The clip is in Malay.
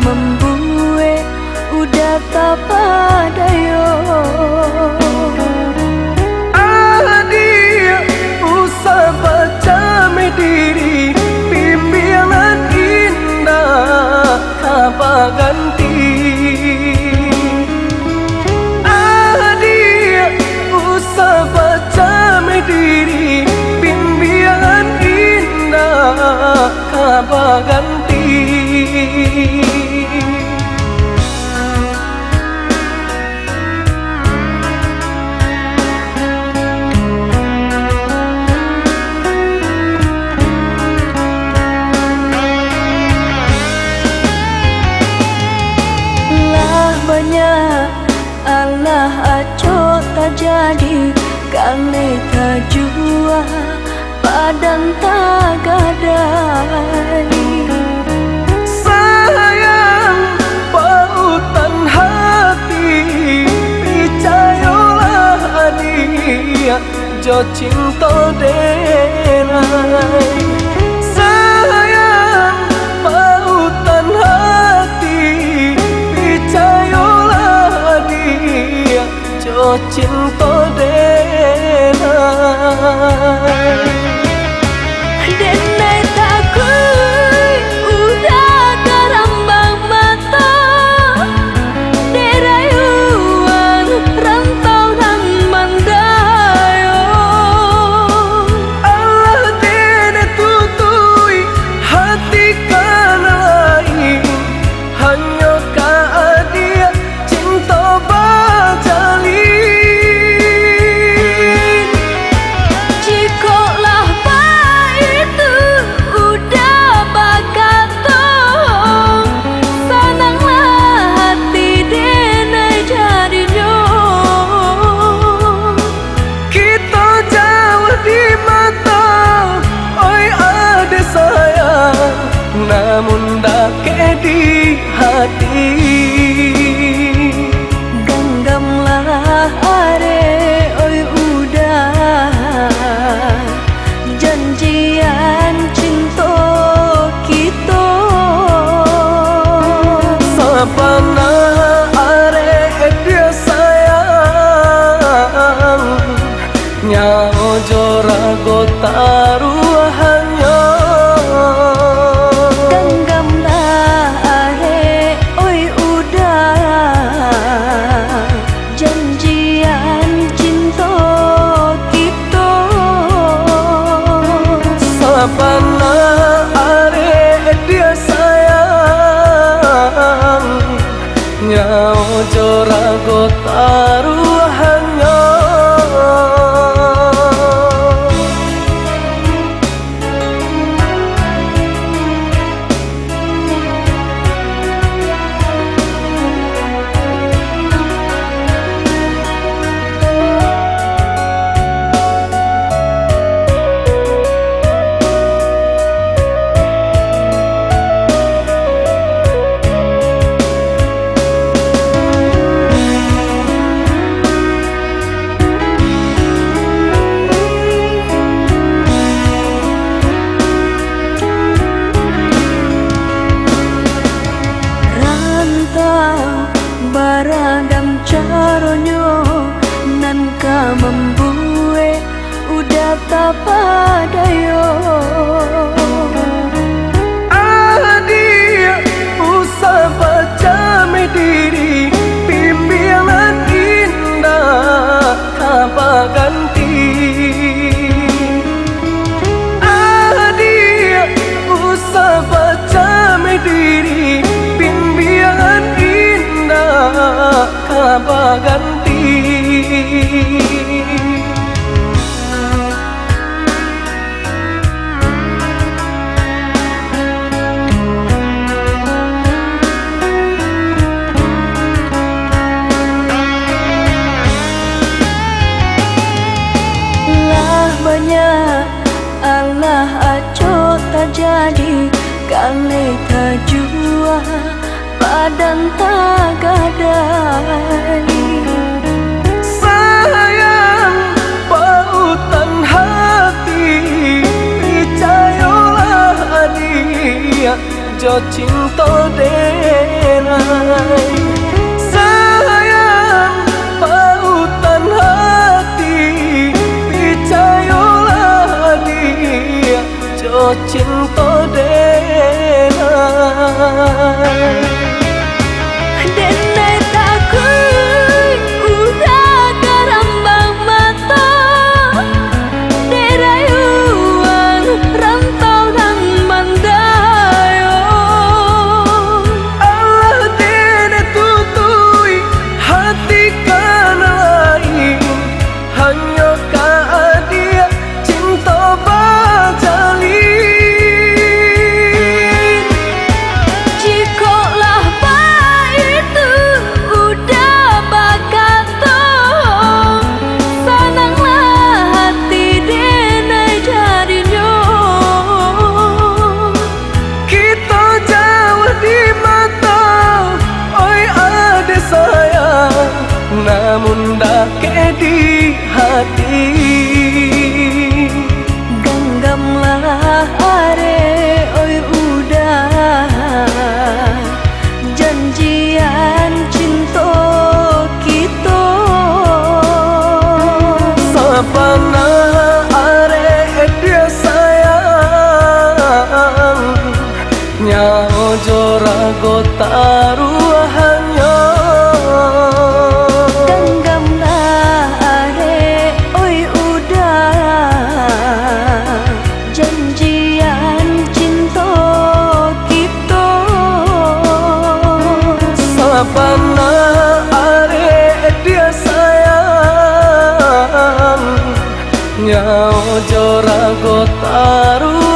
membuat udah tak padayo. Adia usah baca diri, bimbingan indah apa ganti. Adia usah baca diri, bimbingan indah apa ganti. Allah aco tak jadi kali tak jua padan tak gadai. Sayang pautan hati, percayalah dia jo cinta denai. Sayang pautan hati, percayalah dia jo cinta denai. Denai takut udah kerambang mata, derayuan rantau dan mandayo. Allah dene tutui hati kan lain, hanya ka dia cinta bajalin. Jikolah itu udah bakato, senanglah hati denai jadinya. Kita jauh di mata, oi ada sayang, namun dak di hati. Genggamlah are oi udah janjian cinta kita. Sapana are dia sayang, nyaho jorago taruhannya. Genggamlah are oi udah janjian cinta kita. Sapana are dia sayang, nyaho jorago taruhannya. Beragam caronyo nan ka membuat udah tak padayo. Adia usah baca diri, bimbingan indah apa ganti. Adia usah baca diri, bimbingan indah apa ganti. Allah aco tak jadi kali tak jua padan tak gadai. Sayang pautan hati, percayalah dia jo cinta denai. Sayang pautan hati, percayalah dia jo cinta denai. Denai takut udah karambang mata, derayuan rantau nang mandayo. Allah dene tutui hati kan lain, hanya ka dia cinta bajalin. Jikolah baik itu udah bakato, senanglah hati denai jadinya. Kita jauh di mata, oi ade sayang, namun dake di hati. Genggamlah are oi udah janjian cinta kita. Sapana are dia sayang, nyaho jorago taruhannya. Genggamlah are oi udah janjian cinta kita. Sapana are dia sayang, nyaho jorago taruhannya.